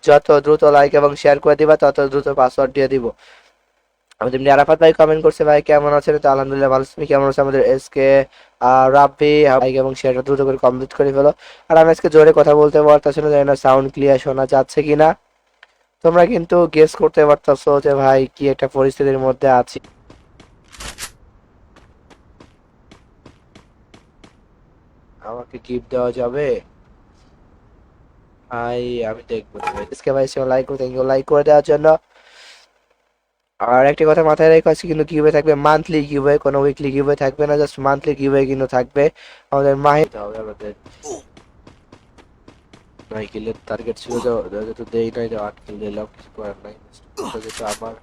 যত দ্রুত লাইক এবং শেয়ার করে দিবা তত দ্রুত পাসওয়ার্ড দিয়ে দিব। আমাদের এমনি আরাফাত ভাই কমেন্ট করছে, ভাই কেমন আছেন? তো আলহামদুলিল্লাহ ভালো, তুমি কেমন আছো? আমাদের এসকে রাব্বি, লাইক এবং শেয়ারটা দ্রুত করে কমপ্লিট করে ফেলো। আর আমি আজকে জোরে কথা বলতে পারতেছি না, জানি না সাউন্ড ক্লিয়ার শোনা যাচ্ছে কিনা। তোমরা কিন্তু গেস করতে পারতেছো যে ভাই কি একটা পরিস্থিতির মধ্যে আছি। আমাকে গিফট দেওয়া যাবে ভাই? আমি দেখবো। এসকে ভাই লাইক করে, থ্যাংক ইউ লাইক করে দেওয়ার জন্য। আর একটা কথা মাথায় রেখে আছে, কিন্তু গিভওয়ে থাকবে মান্থলি গিভওয়ে, কোনো উইকলি গিভওয়ে থাকবে না, জাস্ট মান্থলি গিভওয়ে কিন্তু থাকবে। আমাদের মাহে হবে আমাদের নয় কিলের টার্গেট ছিল, যেহেতু দেই নাই, 8 কিল দিলাম, কিছু করার নাই। যেহেতু আমার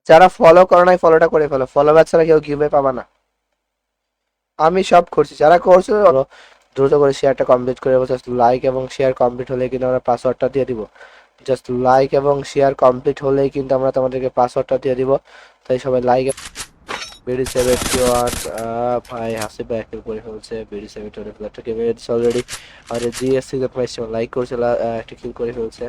যারা ফলো করে নাই ফলোটা করে ফেলো, ফলো ব্যাক ছাড়া কেউ গিভওয়ে পাবা না। আমি সব করছি, যারা করছে দ্রুত করে শেয়ারটা কমপ্লিট করে দেবো। জাস্ট লাইক এবং শেয়ার কমপ্লিট হলে কিন্তু আমরা পাসওয়ার্ডটা দিয়ে দিব। জাস্ট লাইক এবং শেয়ার কমপ্লিট হলেই কিন্তু আমরা তোমাদেরকে পাসওয়ার্ডটা দিয়ে দিব। তাই সবাই লাইক, বিডি 71 ভাই হাসিব ভাই একটা করে ফেলছে, বিডি 71 ফ্ল্যাটটাকে মেরে দিচ্ছে অলরেডি। আর জিএসসি যখন লাইক করছে, একটা কিল করে ফেলছে।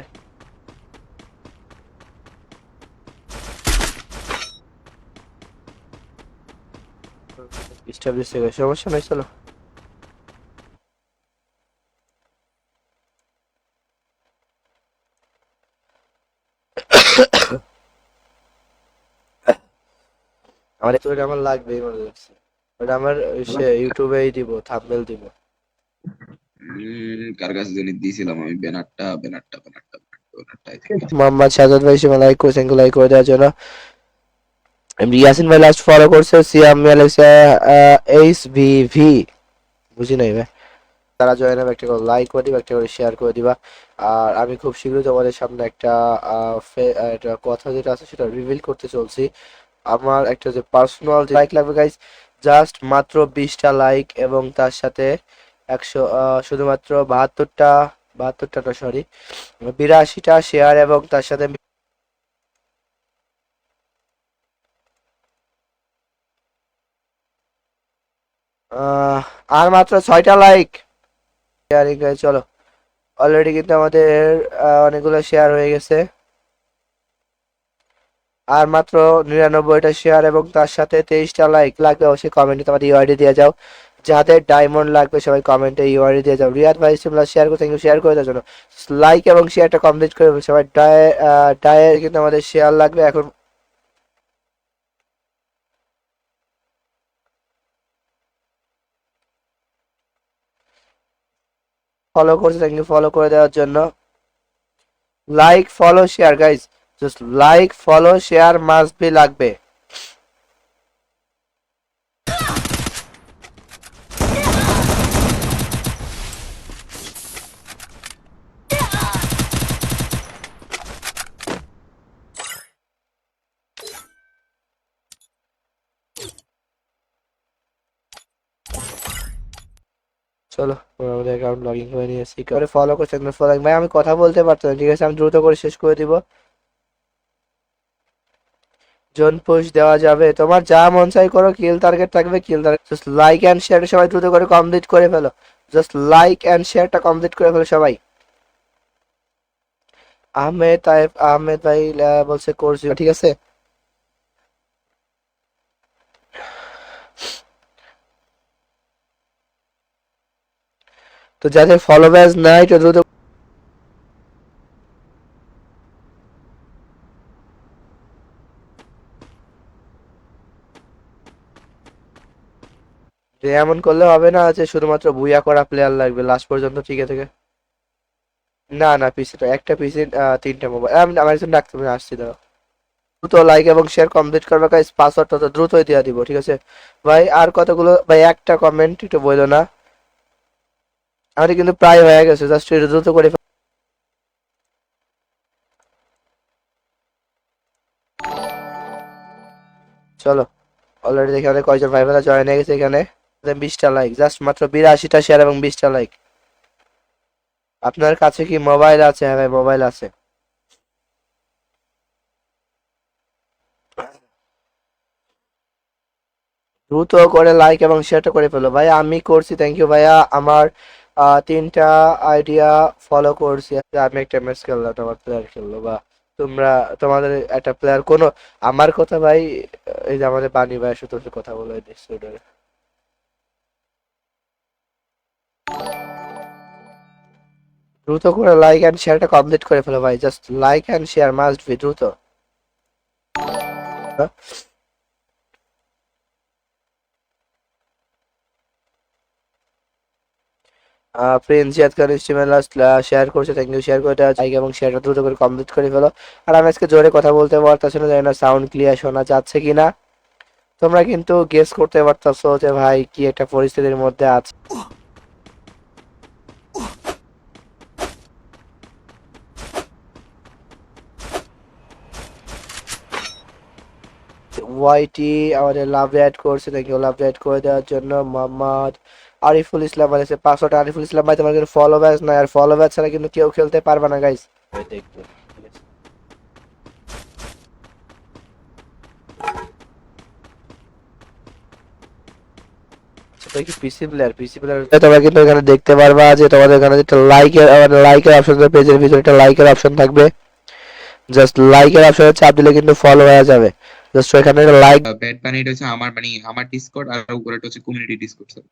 এস্টাবলিশ হয়ে গেছে, সমস্যা নাই, চলো। আমার একটু আমার লাগবেই মনে লাগছে, ওটা আমার সে ইউটিউবেই দিব, থাম্বনেল দিব। কার কাছে জানি দিয়েছিলাম আমি ব্যানারটা আই থিংক। মোহাম্মদ সাজাদ ভাই সীমা লাইক করেছেন, লাইক করে দেওয়ার জন্য। ইয়াসিন ভাই লাস্ট ফলো করছে, সিয়াম লেখছে এইচ ভি ভি, বুঝি নাই ভাই। তারা জয়েন হবে, একটা করে লাইক করে দিবা, একটা করে শেয়ার করে দিবা। আর আমি খুব শীঘ্রই তোমাদের সামনে একটা কথা যেটা আছে সেটা রিভিল করতে চলছি। আমার একটা যে পার্সোনাল লাইক লাগবে গাইস, জাস্ট মাত্র 20টা লাইক এবং তার সাথে 100 শুধুমাত্র 72টা না সরি 82টা শেয়ার এবং তার সাথে আহ, আর মাত্র 6টা লাইক শেয়ারিং। চলো, অলরেডি কিন্তু আমাদের অনেকগুলো শেয়ার হয়ে গেছে। আর মাত্র 99টা শেয়ার এবং তার সাথে 23টা লাইক লাগবে। অবশ্যই কমেন্টে তোমাদের ইউআইডি দিয়ে যাও, যাদের ডায়মন্ড লাগবে সবাই কমেন্টে ইউআইডি দিয়ে যাও। রিয়াদ ভাই তোমরা শেয়ার করে, থ্যাংক ইউ শেয়ার করে দেওয়ার জন্য। লাইক এবং শেয়ারটা কমপ্লিট করে সবাই। ডায়ে কিন্তু আমাদের শেয়ার লাগবে এখন। ফলো করছে, থ্যাংক ইউ ফলো করে দেওয়ার জন্য। Like follow share guys, just like follow share must B লাগবে। চলো, আমাদের অ্যাকাউন্ট লগ ইন করে নিয়েছি, করে ফলো করছেন ফলো। ভাই আমি কথা বলতে পারতাম, ঠিক আছে আমি দ্রুত করে শেষ করে দিব। জোন পুশ দেওয়া যাবে, তোমার যা মন চাই করো, কিল টার্গেট থাকবে kill target. Just like and share সবাই দ্রুত করে কমপ্লিট করে ফেলো। জাস্ট লাইক এন্ড শেয়ারটা কমপ্লিট করে ফেলো সবাই। আহমেদ ভাই বলছে করছি, ঠিক আছে। তো যাদের ফলো ব্যাচ নাই তো দ্রুত যে এমন করলে হবে না যে শুধুমাত্র বুইয়া করা প্লেয়ার লাগবে লাস্ট পর্যন্ত টিকে থেকে। না না, পিসি তো একটা পিসি 3টা মোবাইল। আমি আমার জন্য ডাকতে হবে, আসছি দাঁড়াও। দ্রুত লাইক এবং শেয়ার কমপ্লিট করবে গাইস, পাসওয়ার্ড তত দ্রুতই দিয়ে দিব, ঠিক আছে ভাই। আর কতগুলো ভাই, একটা কমেন্ট একটু বললো না, আমাদের কিন্তু প্রায় হয়ে গেছে, জাস্ট একটু দ্রুত করে চলো। অলরেডি দেখে আমাদের কয়জন ভাই বোনেরা জয়েন হয়ে গেছে এখানে। 20টা লাইক, জাস্ট মাত্র 82টা শেয়ার এবং 20টা লাইক। আপনার কাছে কি মোবাইল আছে? হ্যাঁ ভাই, মোবাইল আছে। দ্রুত করে লাইক এবং শেয়ারটা করে ফেলো ভাই। আমি করছি, থ্যাংক ইউ ভাইয়া। আমার 3টা আইডিয়া ফলো করছি। আমি একটা ম্যাচ খেললাম, তোমার প্লেয়ার খেললো, বা তোমরা তোমাদের একটা প্লেয়ার কোনো আমার কথা ভাই। এই যে আমাদের বানি ভাই শুধু কথা বলে দিচ্ছে। দ্রুত করে লাইক এন্ড শেয়ারটা কমপ্লিট করে ফেলো ভাই, just like and share must be দ্রুত। প্রিন্স জিয়াদ খান স্ট্রিমে লাস্ট শেয়ার করছে, থ্যাংক ইউ। শেয়ার করে দেওয়া লাইক এবং শেয়ারটা দ্রুত করে কমপ্লিট করে ফেলো। আর আমি আজকে জোরে কথা বলতে পারতেছি না, জানি না সাউন্ড ক্লিয়ার শোনা যাচ্ছে কিনা। তোমরা কিন্তু গেস করতে পারতেছো যে ভাই কি একটা পরিস্থিতির মধ্যে আছে। ওয়াইটি আমাদের লাভ অ্যাড করছে, থ্যাংক ইউ লাভ অ্যাড করে দেওয়ার জন্য। মোহাম্মদ আরিফুল ইসলাম বলেছে পাসওয়ার্ড আরিফুল ইসলাম ভাই, তোমার কিন্তু ফলো ব্যাচ নাই, আর ফলো ব্যাচ ছাড়া কিন্তু কেউ খেলতে পারবে না গাইস। দেখবে তোমরা কিন্তু এখানে দেখতে পারবা যে তোমাদের এখানে একটা লাইকের অপশন থাকবে, পেজের ভিতরে একটা লাইকের অপশন থাকবে। জাস্ট লাইকের অপশনে চাপ দিলে কিন্তু ফলো হয়ে যাবে। জাস্ট এখানে লাইক ব্যাড বানি, এটা হচ্ছে আমার মানে আমার ডিসকর্ড, আর উপরেটা হচ্ছে কমিউনিটি ডিসকর্ড। স্যার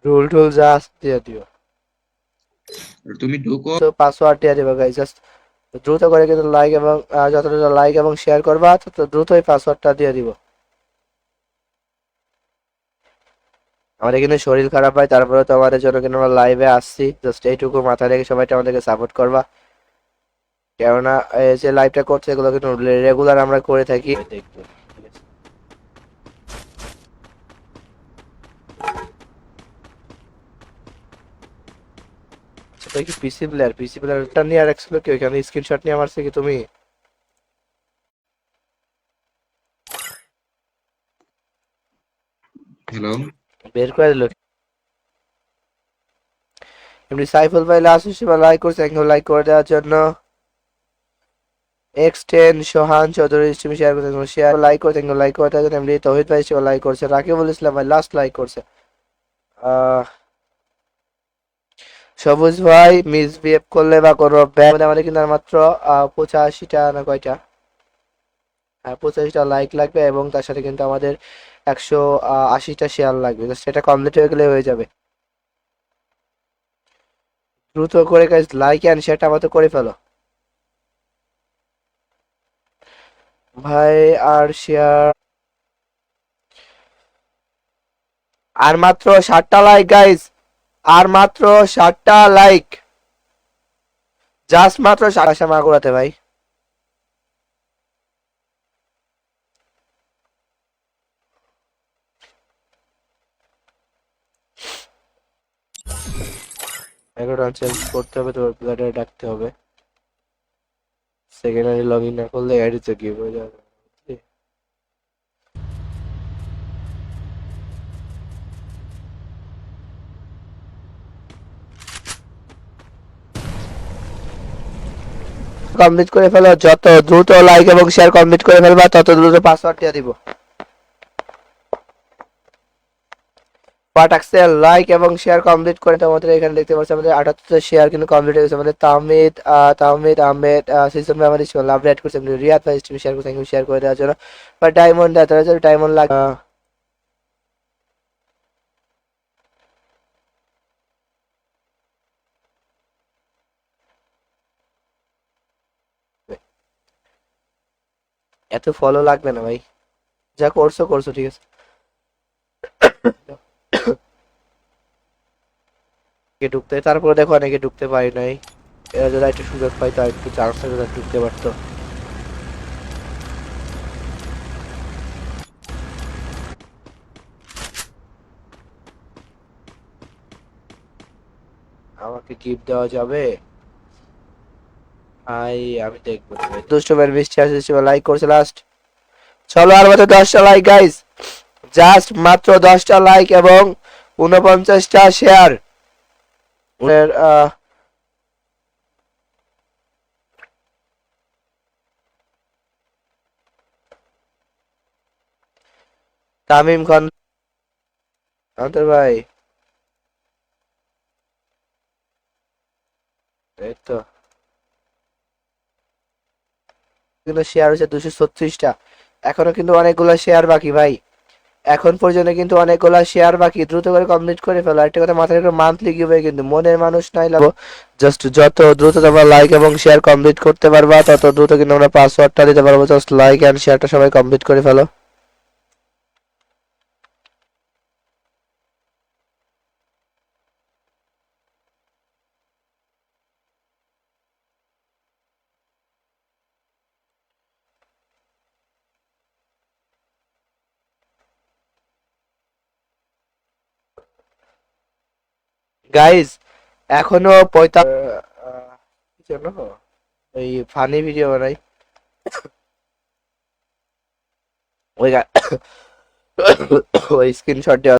রুল টুল জাস্ট দিয়ে দিও, তুমি ঢুকো। তো পাসওয়ার্ড দিয়ে দিবা গাইস। জাস্ট দ্রুত করে কিন্তু লাইক এবং যতটা লাইক এবং শেয়ার করবা তত দ্রুতই পাসওয়ার্ডটা দিয়ে দিব। আমাদের কিন্তু শরীর খারাপ হয়, তারপরে তো আমাদের জন্য কিন্তু আমরা লাইভে আসছি, জাস্ট এইটুকু মাথায় রেখে সবাই আমাদেরকে সাপোর্ট করবা। কেননা এই যে লাইভটা করছে এগুলো কিন্তু রেগুলার আমরা করে থাকি। দেখবো সেটা কি পিসি প্লেয়ারটা নিয়ে আর রাখছিল কি ওইখানে স্ক্রিনশট নিয়ে মারছে কি তুমি? হ্যালো, বের করে দিল এমনি। সাইফুল ভাই লাস্ট হিসেবে লাইক করছে, একদম লাইক করে দেওয়ার জন্য। এক্সটেন সোহান চৌধুরী স্ট্রিম শেয়ার করতে, শেয়ার লাইক করতে, লাইক করে দেওয়ার জন্য। এমনি তৌহিদ ভাই হিসেবে লাইক করছে। রাকিবুল ইসলাম ভাই লাস্ট লাইক করছে। আহ সবুজ ভাই মিসবিহেভ করলে বা কোনো আমাদের কিন্তু আর মাত্র 85টা না কয়টা, হ্যাঁ 85টা লাইক লাগবে, এবং তার সাথে কিন্তু আমাদের 180টা শেয়ার লাগবে। সেটা কমপ্লিট হয়ে গেলে হয়ে যাবে। দ্রুত করে গাইস লাইক এন্ড শেয়ারটা আমাদের করে ফেলো ভাই। আর শেয়ার আর মাত্র 60টা লাইক গাইস, আর মাত্র 60টা লাইক, জাস্ট মাত্র 60টা মাগুরাতে ভাই। এগারোটা চেঞ্জ করতে হবে, তোর প্লেয়ারে ডাকতে হবে। সেকেন্ডারি লগ ইন না করলে অ্যাড হচ্ছে কি হয়ে যাবে। কমপ্লিট করে ফেলো, যত দ্রুত লাইক এবং শেয়ার কমপ্লিট করে ফেলবা তত দ্রুত পাসওয়ার্ড দিয়ে দিব। পাঠাকসেল লাইক এবং শেয়ার কমপ্লিট করে তোমাদের এখানে দেখতে পাচ্ছি আমাদের 78টা শেয়ার কিন্তু কমপ্লিট হয়ে গেছে। আমাদের তাহমিদ আহমেদ সিস্টেম মেমোরি লাভ রেড করছে। রিয়াদ ভাই স্ট্রিম শেয়ার করছে, শেয়ার করে দেওয়ার জন্য। বা ডায়মন্ড ডায়মন্ড লাগে এত ফলো লাগবে না ভাই, যা করছো করছো ঠিক আছে। কে ঢুকতে তারপরে দেখো অনেকে ঢুকতে পারি নাই, এরা যদি একটু সুযোগ পাইতো আর একটু চান্স থাকতো ঢুকতে পারতো। আমাকে গিফট দেওয়া যাবে? আমি দেখবো। দুষ্ট ভাই মিষ্টি আছে লাইক করছে লাস্ট। চলো আর মাত্র 10টা লাইক গাইস, জাস্ট মাত্র 10টা লাইক এবং 49টা শেয়ার। তামিম খান আন্তর ভাই, এই তো কিন্তু শেয়ার হচ্ছে 236টা, এখনো কিন্তু অনেকগুলো শেয়ার বাকি ভাই, এখন পর্যন্ত কিন্তু অনেকগুলো শেয়ার বাকি, দ্রুত করে কমপ্লিট করে ফেলো। একটা কথা মাথায় রেখো, মান্থলি গিভওয়ে কিন্তু মনের মানুষ নাই লাগো, জাস্ট যত দ্রুত তোমরা লাইক এবং শেয়ার কমপ্লিট করতে পারবা তত দ্রুত কিন্তু আমরা পাসওয়ার্ডটা দিতে পারবো। জাস্ট লাইক এন্ড শেয়ারটা সবাই কমপ্লিট করে ফেলো। গাইজ এখনো 45 জন্য ওই ফানি ভিডিও বানাই, ওই ওই স্ক্রিনশট